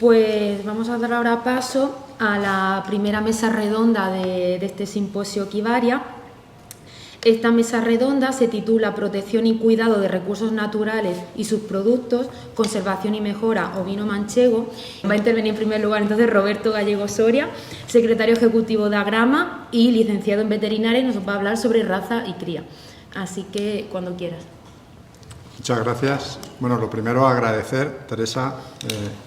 Pues vamos a dar ahora paso a la primera mesa redonda de este simposio Equivaria. Esta mesa redonda se titula Protección y cuidado de recursos naturales y sus productos, conservación y mejora ovino manchego. Va a intervenir en primer lugar entonces Roberto Gallego Soria, secretario ejecutivo de Agrama y licenciado en veterinaria, y nos va a hablar sobre raza y cría. Así que cuando quieras. Muchas gracias. Bueno, lo primero agradecer, Teresa,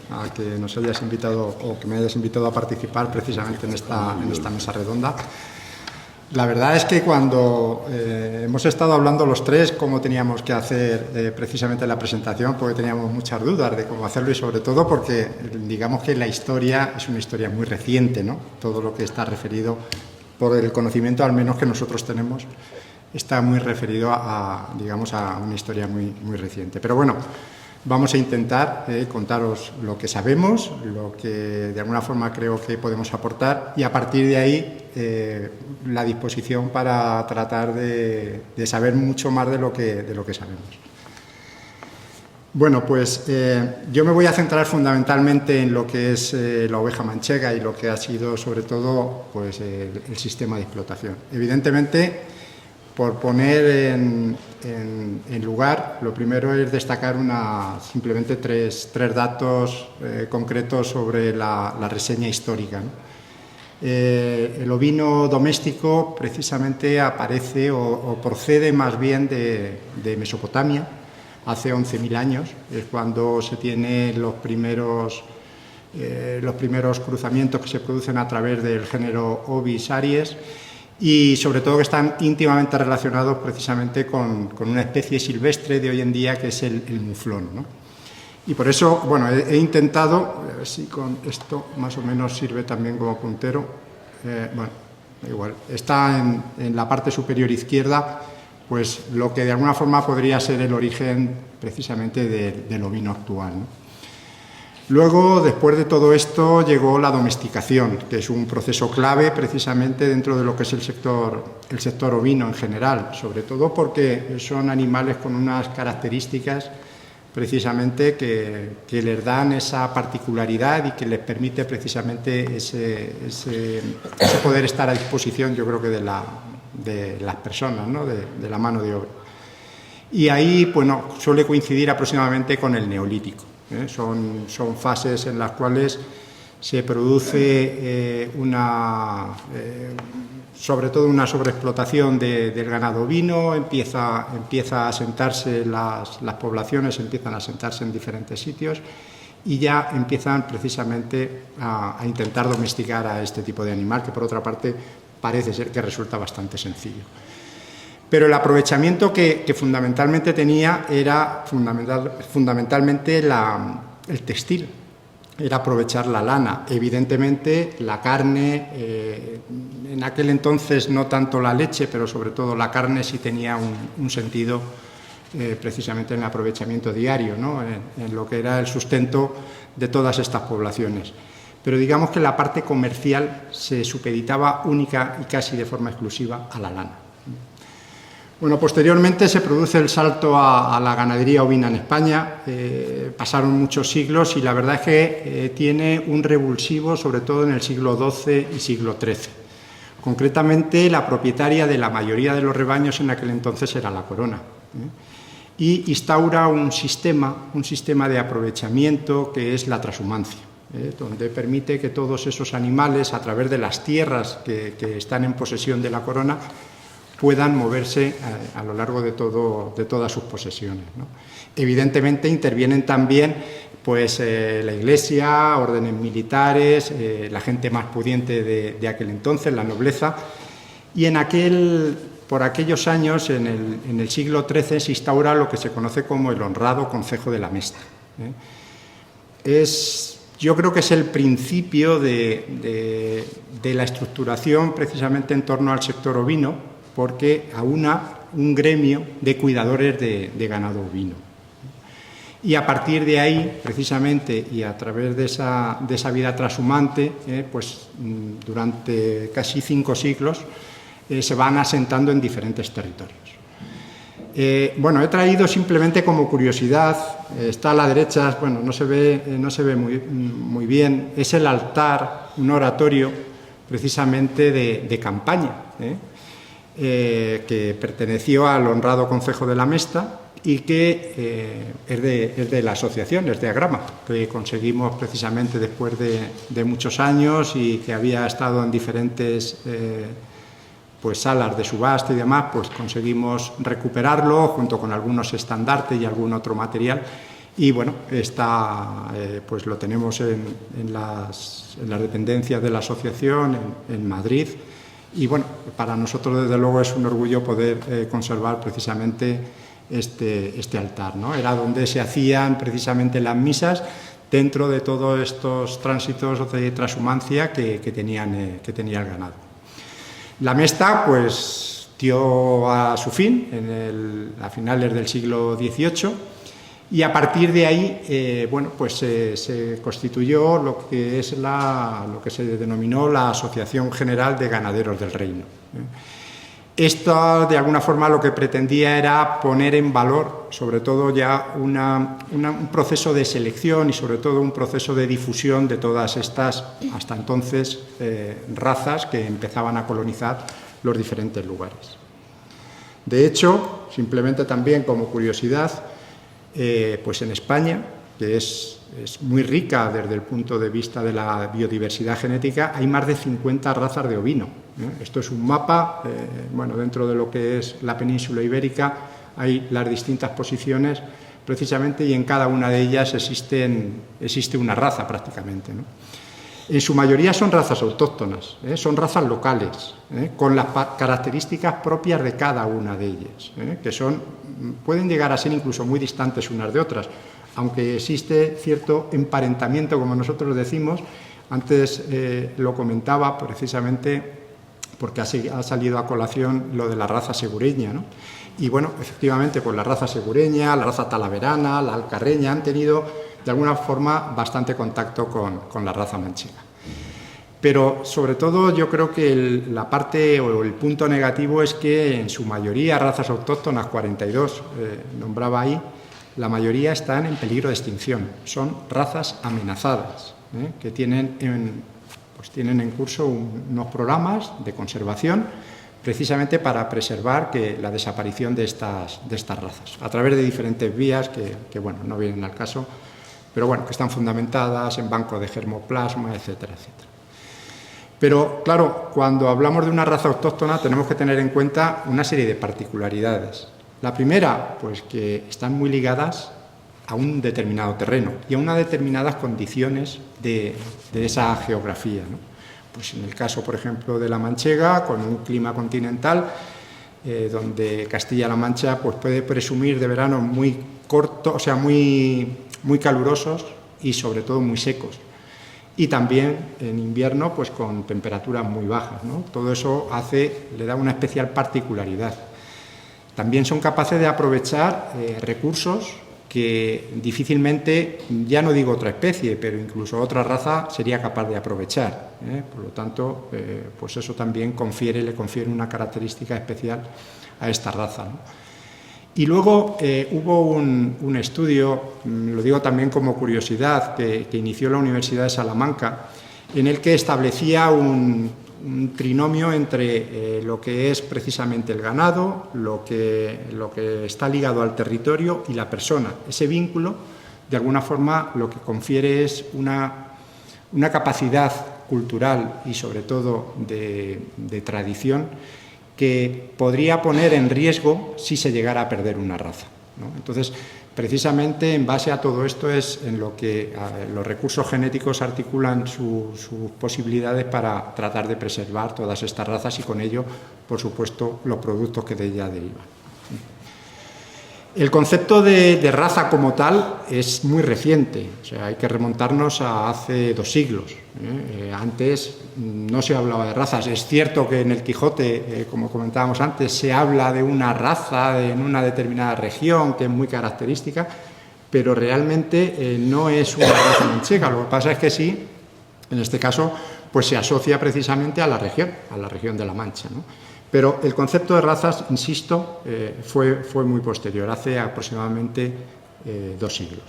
a que nos hayas invitado o que me hayas invitado a participar precisamente en esta mesa redonda. La verdad es que cuando hemos estado hablando los tres cómo teníamos que hacer precisamente la presentación, porque teníamos muchas dudas de cómo hacerlo y sobre todo porque digamos que la historia es una historia muy reciente, ¿no? Todo lo que está referido por el conocimiento al menos que nosotros tenemos está muy referido digamos, a una historia muy, muy reciente. Pero bueno, vamos a intentar contaros lo que sabemos, lo que de alguna forma creo que podemos aportar y a partir de ahí la disposición para tratar de saber mucho más de lo que sabemos. Bueno, pues yo me voy a centrar fundamentalmente en lo que es la oveja manchega y lo que ha sido sobre todo pues, el sistema de explotación. Evidentemente, por poner en lugar, lo primero es destacar simplemente tres datos concretos sobre la reseña histórica, ¿no? El ovino doméstico precisamente aparece o procede más bien de Mesopotamia, hace 11.000 años, es cuando se tienen los primeros cruzamientos que se producen a través del género Ovis aries, y sobre todo que están íntimamente relacionados precisamente con una especie silvestre de hoy en día que es el muflón, ¿no? Y por eso, bueno, he intentado, a ver si con esto más o menos sirve también como puntero, bueno, igual, está en la parte superior izquierda, pues lo que de alguna forma podría ser el origen precisamente del ovino actual, ¿no? Luego, después de todo esto, llegó la domesticación, que es un proceso clave precisamente dentro de lo que es el sector ovino en general, sobre todo porque son animales con unas características precisamente que les dan esa particularidad y que les permite precisamente ese poder estar a disposición, yo creo que de las personas, ¿no? de la mano de obra. Y ahí, bueno, suele coincidir aproximadamente con el Neolítico. Son fases en las cuales se produce sobre todo una sobreexplotación del ganado ovino, empieza a asentarse las poblaciones, empiezan a asentarse en diferentes sitios y ya empiezan precisamente a intentar domesticar a este tipo de animal, que por otra parte parece ser que resulta bastante sencillo. Pero el aprovechamiento que fundamentalmente tenía era fundamentalmente el textil, era aprovechar la lana. Evidentemente la carne, en aquel entonces no tanto la leche, pero sobre todo la carne sí tenía un sentido precisamente en el aprovechamiento diario, ¿no? en lo que era el sustento de todas estas poblaciones. Pero digamos que la parte comercial se supeditaba única y casi de forma exclusiva a la lana. Bueno, posteriormente se produce el salto a la ganadería ovina en España, pasaron muchos siglos y la verdad es que tiene un revulsivo sobre todo en el siglo XII y siglo XIII. Concretamente, la propietaria de la mayoría de los rebaños en aquel entonces era la corona, y instaura un sistema de aprovechamiento que es la transhumancia, donde permite que todos esos animales, a través de las tierras que están en posesión de la corona, puedan moverse a lo largo de todas sus posesiones, ¿no? Evidentemente intervienen también pues, la Iglesia, órdenes militares, la gente más pudiente de aquel entonces, la nobleza, y por aquellos años, en el siglo XIII, se instaura lo que se conoce como el honrado Concejo de la Mesta. Yo creo que es el principio de la estructuración precisamente en torno al sector ovino, porque aúna un gremio de cuidadores de ganado ovino. Y a partir de ahí, precisamente, y a través de esa vida trashumante, pues durante casi 5 siglos, se van asentando en diferentes territorios. Bueno, he traído simplemente como curiosidad, está a la derecha, bueno, no se ve muy bien, es el altar, un oratorio precisamente de campaña, que perteneció al honrado concejo de la Mesta y que es de la asociación, es de Agrama, que conseguimos precisamente después de muchos años y que había estado en diferentes pues salas de subasta y demás, pues conseguimos recuperarlo junto con algunos estandartes y algún otro material. Y bueno, pues lo tenemos en las dependencias de la asociación en Madrid. Y bueno, para nosotros desde luego es un orgullo poder conservar precisamente este altar, ¿no? Era donde se hacían precisamente las misas dentro de todos estos tránsitos de transhumancia que tenía el ganado. La Mesta pues dio a su fin a finales del siglo XVIII y a partir de ahí bueno, pues se constituyó lo que se denominó la Asociación General de Ganaderos del Reino. Esto de alguna forma lo que pretendía era poner en valor sobre todo ya un proceso de selección y sobre todo un proceso de difusión de todas estas hasta entonces razas que empezaban a colonizar los diferentes lugares. De hecho, simplemente también como curiosidad, pues en España, que es muy rica desde el punto de vista de la biodiversidad genética, hay más de 50 razas de ovino. Esto es un mapa, bueno, dentro de lo que es la península ibérica hay las distintas posiciones precisamente y en cada una de ellas existe una raza prácticamente, ¿no? En su mayoría son razas autóctonas, son razas locales, con las características propias de cada una de ellas, que pueden llegar a ser incluso muy distantes unas de otras, aunque existe cierto emparentamiento, como nosotros decimos. Antes lo comentaba precisamente porque ha salido a colación lo de la raza segureña, ¿no? Y bueno, efectivamente, pues la raza segureña, la raza talaverana, la alcarreña han tenido de alguna forma bastante contacto con la raza manchega. Pero sobre todo yo creo que la parte o el punto negativo es que en su mayoría razas autóctonas, 42 nombraba ahí, la mayoría están en peligro de extinción. Son razas amenazadas, que tienen en curso unos programas de conservación precisamente para preservar la desaparición de estas razas, a través de diferentes vías que bueno, no vienen al caso, pero bueno, que están fundamentadas en bancos de germoplasma, etcétera, etcétera. Pero claro, cuando hablamos de una raza autóctona tenemos que tener en cuenta una serie de particularidades. La primera, pues que están muy ligadas a un determinado terreno y a unas determinadas condiciones de esa geografía, ¿no? Pues en el caso, por ejemplo, de la manchega, con un clima continental, donde Castilla-La Mancha pues puede presumir de veranos muy cortos, o sea, muy calurosos y sobre todo muy secos. Y también en invierno pues con temperaturas muy bajas, ¿no? Todo eso le da una especial particularidad. También son capaces de aprovechar recursos que difícilmente, ya no digo otra especie, pero incluso otra raza sería capaz de aprovechar. Por lo tanto, pues eso también le confiere una característica especial a esta raza, ¿no? Y luego hubo un estudio, lo digo también como curiosidad, que inició la Universidad de Salamanca, en el que establecía un trinomio entre lo que es precisamente el ganado, lo que está ligado al territorio y la persona. Ese vínculo, de alguna forma, lo que confiere es una capacidad cultural y sobre todo de tradición que podría poner en riesgo si se llegara a perder una raza, ¿no? Entonces, precisamente en base a todo esto es en lo que los recursos genéticos articulan sus posibilidades para tratar de preservar todas estas razas y con ello, por supuesto, los productos que de ella derivan. El concepto de raza como tal es muy reciente, o sea, hay que remontarnos a hace 2 siglos. Antes no se hablaba de razas. Es cierto que en el Quijote, como comentábamos antes, se habla de una raza en una determinada región que es muy característica, pero realmente no es una raza manchega. Lo que pasa es que sí, en este caso, pues se asocia precisamente a la región de la Mancha, ¿no? Pero el concepto de razas, insisto, fue muy posterior, hace aproximadamente 2 siglos.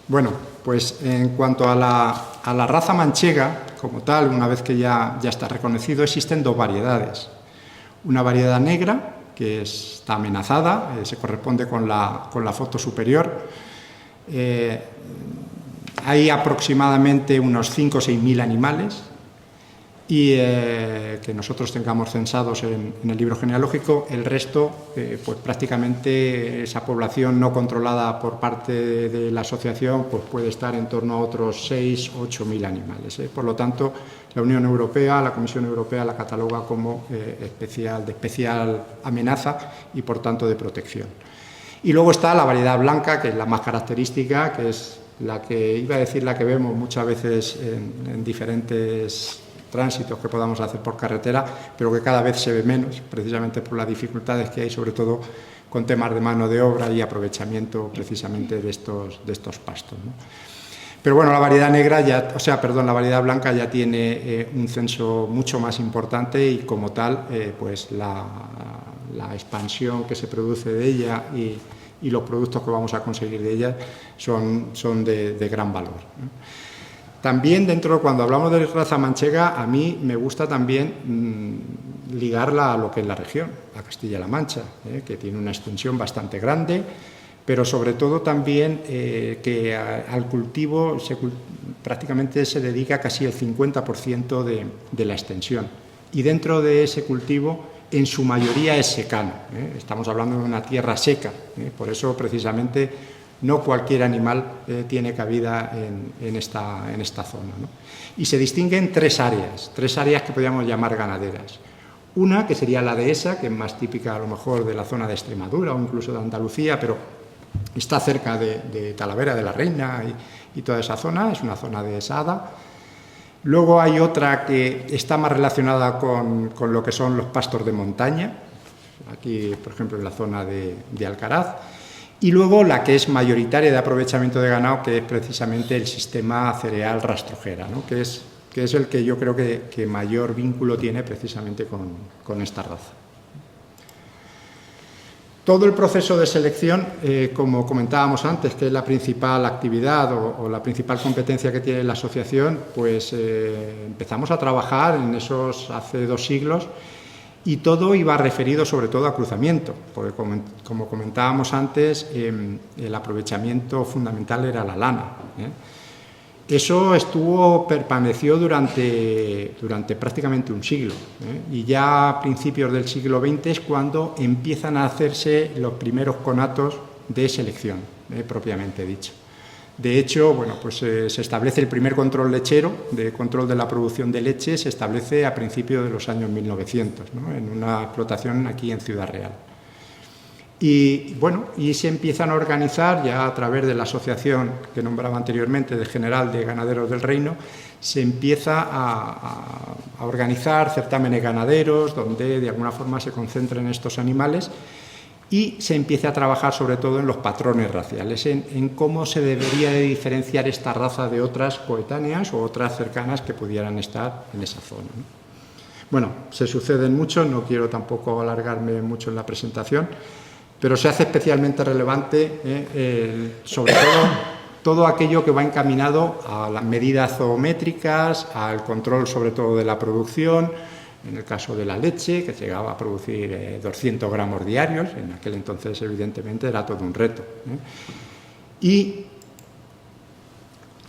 Bueno, pues en cuanto a la raza manchega, como tal, una vez que ya está reconocido, existen 2 variedades. Una variedad negra, que está amenazada, se corresponde con la foto superior. Hay aproximadamente unos 5 o 6 mil animales, y que nosotros tengamos censados en el libro genealógico. El resto, pues prácticamente esa población no controlada por parte de la asociación, pues puede estar en torno a otros 6 o 8 mil animales. Por lo tanto, la Unión Europea, la Comisión Europea la cataloga como de especial amenaza y por tanto de protección. Y luego está la variedad blanca, que es la más característica, que es la que, iba a decir, la que vemos muchas veces en diferentes tránsitos que podamos hacer por carretera, pero que cada vez se ve menos, precisamente por las dificultades que hay, sobre todo con temas de mano de obra y aprovechamiento precisamente de estos pastos, ¿no? Pero bueno, la variedad la variedad blanca ya tiene un censo mucho más importante, y como tal, pues la expansión que se produce de ella y los productos que vamos a conseguir de ella son de gran valor, ¿no? También cuando hablamos de raza manchega, a mí me gusta también ligarla a lo que es la región, a Castilla-La Mancha, que tiene una extensión bastante grande, pero sobre todo también que al cultivo prácticamente se dedica casi el 50% de la extensión. Y dentro de ese cultivo, en su mayoría es secano, estamos hablando de una tierra seca, por eso precisamente no cualquier animal tiene cabida en esta zona, ¿no? Y se distinguen 3 áreas que podríamos llamar ganaderas. Una, que sería la dehesa, que es más típica a lo mejor de la zona de Extremadura o incluso de Andalucía, pero está cerca de Talavera de la Reina y toda esa zona, es una zona dehesada. Luego hay otra que está más relacionada con lo que son los pastos de montaña, aquí por ejemplo en la zona de Alcaraz. Y luego la que es mayoritaria de aprovechamiento de ganado, que es precisamente el sistema cereal rastrojera, ¿no? que es el que yo creo que mayor vínculo tiene precisamente con esta raza. Todo el proceso de selección, como comentábamos antes, que es la principal actividad o la principal competencia que tiene la asociación, pues empezamos a trabajar hace 2 siglos, y todo iba referido sobre todo a cruzamiento, porque como comentábamos antes, el aprovechamiento fundamental era la lana, Eso permaneció durante prácticamente un siglo, y ya a principios del siglo XX es cuando empiezan a hacerse los primeros conatos de selección, propiamente dicho. De hecho, bueno, pues se establece el primer control lechero, de control de la producción de leche, se establece a principios de los años 1900, ¿no? En una explotación aquí en Ciudad Real. Y bueno, y se empiezan a organizar ya a través de la asociación que nombraba anteriormente, de General de Ganaderos del Reino, se empieza a organizar certámenes ganaderos donde de alguna forma se concentren estos animales, y se empieza a trabajar sobre todo en los patrones raciales, en cómo se debería de diferenciar esta raza de otras coetáneas o otras cercanas que pudieran estar en esa zona, ¿no? Bueno, se suceden muchos, no quiero tampoco alargarme mucho en la presentación, pero se hace especialmente relevante sobre todo aquello que va encaminado a las medidas zoométricas, al control sobre todo de la producción. En el caso de la leche, que llegaba a producir 200 gramos diarios, en aquel entonces evidentemente era todo un reto, Y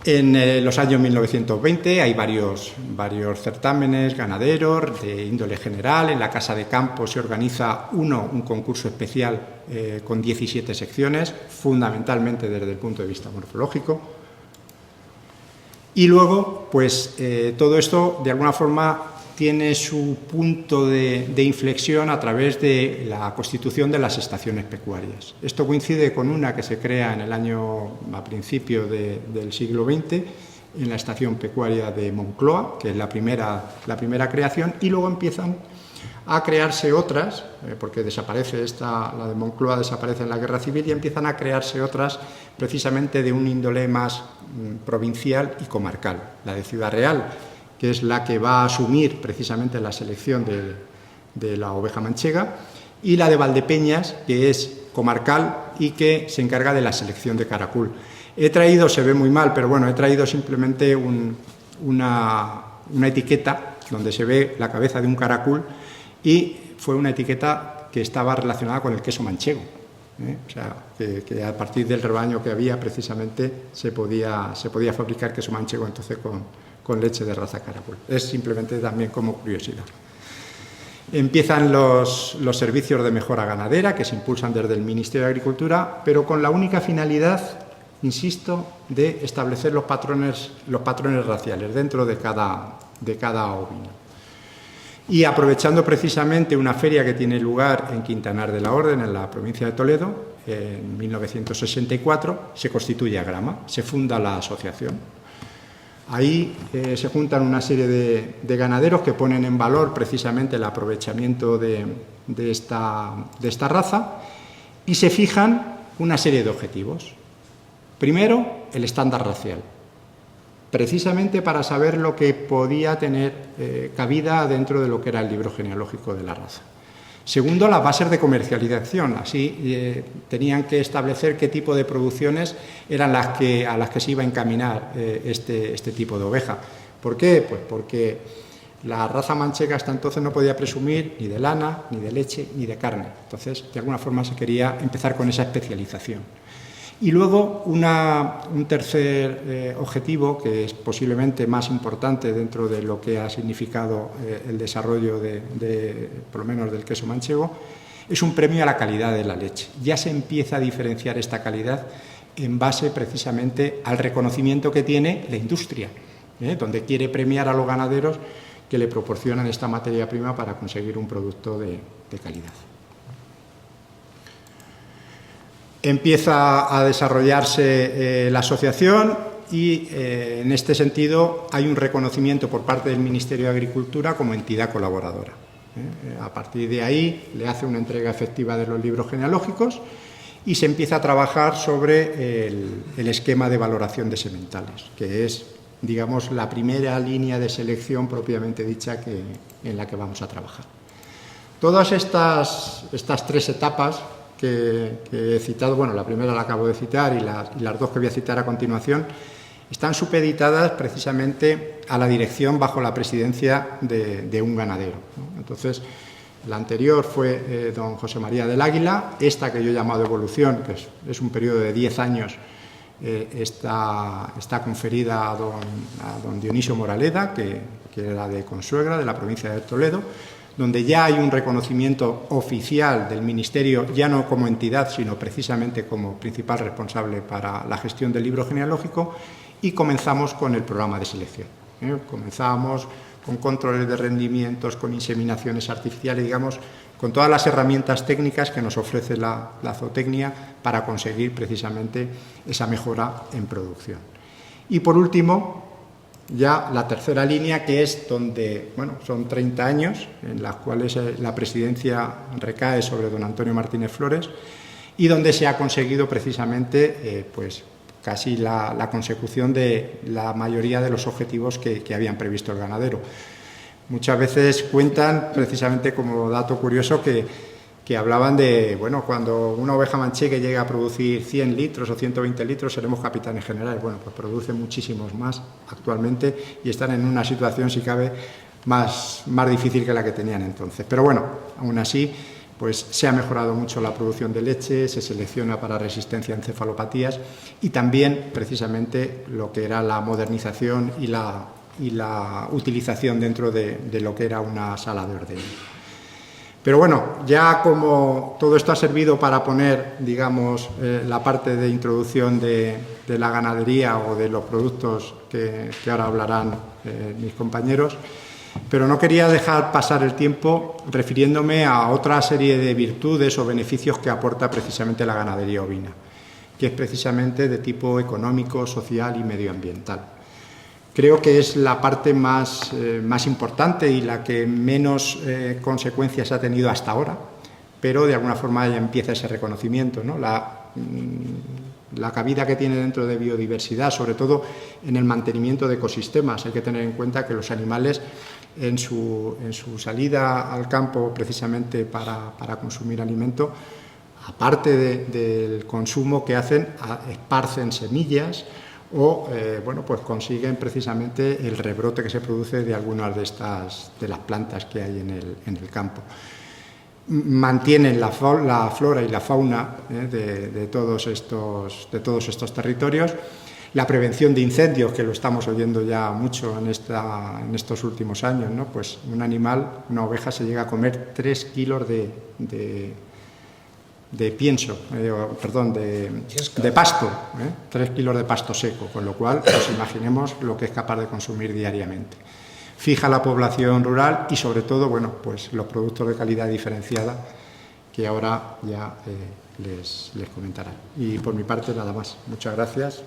en los años 1920 hay varios certámenes ganaderos de índole general. En la Casa de Campo se organiza un concurso especial con 17 secciones, fundamentalmente desde el punto de vista morfológico. Y luego, pues todo esto de alguna forma tiene su punto de inflexión a través de la constitución de las estaciones pecuarias. Esto coincide con una que se crea a principios del siglo XX, en la estación pecuaria de Moncloa, que es la primera creación, y luego empiezan a crearse otras, porque desaparece la de Moncloa desaparece en la Guerra Civil, y empiezan a crearse otras precisamente de un índole más provincial y comarcal. La de Ciudad Real, que es la que va a asumir precisamente la selección de la oveja manchega, y la de Valdepeñas, que es comarcal y que se encarga de la selección de caracol. He traído, se ve muy mal, pero bueno, he traído simplemente una etiqueta donde se ve la cabeza de un caracol, y fue una etiqueta que estaba relacionada con el queso manchego. O sea, que a partir del rebaño que había precisamente se podía fabricar queso manchego entonces con leche de raza caracol. Es simplemente también como curiosidad. Empiezan los servicios de mejora ganadera que se impulsan desde el Ministerio de Agricultura, pero con la única finalidad, insisto, de establecer los patrones raciales dentro de cada ovino. Y aprovechando precisamente una feria que tiene lugar en Quintanar de la Orden, en la provincia de Toledo, en 1964, se constituye Agrama, se funda la asociación. Ahí se juntan una serie de ganaderos que ponen en valor precisamente el aprovechamiento de esta raza, y se fijan una serie de objetivos. Primero, el estándar racial, precisamente para saber lo que podía tener cabida dentro de lo que era el libro genealógico de la raza. Segundo, las bases de comercialización. Así tenían que establecer qué tipo de producciones eran a las que se iba a encaminar este tipo de oveja. ¿Por qué? Pues porque la raza manchega hasta entonces no podía presumir ni de lana, ni de leche, ni de carne. Entonces, de alguna forma se quería empezar con esa especialización. Y luego un tercer objetivo, que es posiblemente más importante dentro de lo que ha significado el desarrollo por lo menos del queso manchego, es un premio a la calidad de la leche. Ya se empieza a diferenciar esta calidad en base precisamente al reconocimiento que tiene la industria, donde quiere premiar a los ganaderos que le proporcionan esta materia prima para conseguir un producto de calidad. Empieza a desarrollarse la asociación y en este sentido hay un reconocimiento por parte del Ministerio de Agricultura como entidad colaboradora. A partir de ahí le hace una entrega efectiva de los libros genealógicos y se empieza a trabajar sobre el esquema de valoración de sementales, que es, digamos, la primera línea de selección propiamente dicha en la que vamos a trabajar. Todas estas tres etapas que he citado, bueno, la primera la acabo de citar y las dos que voy a citar a continuación, están supeditadas precisamente a la dirección bajo la presidencia de un ganadero, ¿no? Entonces, la anterior fue don José María del Águila, esta que yo he llamado evolución, que es un periodo de 10 años, está conferida a don Dionisio Moraleda, que era de Consuegra, de la provincia de Toledo, donde ya hay un reconocimiento oficial del Ministerio, ya no como entidad, sino precisamente como principal responsable para la gestión del libro genealógico, y comenzamos con el programa de selección. Comenzamos con controles de rendimientos, con inseminaciones artificiales, digamos, con todas las herramientas técnicas que nos ofrece la zootecnia para conseguir precisamente esa mejora en producción. Y por último, ya la tercera línea, que es donde, bueno, son 30 años en las cuales la presidencia recae sobre don Antonio Martínez Flores y donde se ha conseguido precisamente pues casi la consecución de la mayoría de los objetivos que habían previsto el ganadero. Muchas veces cuentan, precisamente como dato curioso, que hablaban de, bueno, cuando una oveja manchega llega a producir 100 litros o 120 litros, seremos capitanes generales. Bueno, pues producen muchísimos más actualmente y están en una situación, si cabe, más difícil que la que tenían entonces. Pero bueno, aún así, pues se ha mejorado mucho la producción de leche, se selecciona para resistencia a encefalopatías y también, precisamente, lo que era la modernización y la utilización dentro de lo que era una sala de ordeño. Pero bueno, ya como todo esto ha servido para poner, digamos, la parte de introducción de la ganadería o de los productos que ahora hablarán mis compañeros, pero no quería dejar pasar el tiempo refiriéndome a otra serie de virtudes o beneficios que aporta precisamente la ganadería ovina, que es precisamente de tipo económico, social y medioambiental. Creo que es la parte más importante y la que menos consecuencias ha tenido hasta ahora, pero de alguna forma ya empieza ese reconocimiento, ¿no? la cabida que tiene dentro de biodiversidad, sobre todo en el mantenimiento de ecosistemas. Hay que tener en cuenta que los animales en su salida al campo precisamente para consumir alimento, aparte del consumo que hacen, esparcen semillas o bueno, pues consiguen precisamente el rebrote que se produce de algunas de las plantas que hay en el campo. Mantienen la flora y la fauna de todos estos territorios. La prevención de incendios, que lo estamos oyendo ya mucho en estos últimos años, ¿no? Pues un animal, una oveja, se llega a comer 3 kilos de pasto, 3 kilos de pasto seco, con lo cual pues imaginemos lo que es capaz de consumir diariamente. Fija la población rural y sobre todo, bueno, pues los productos de calidad diferenciada que ahora ya les comentarán. Y por mi parte nada más. Muchas gracias.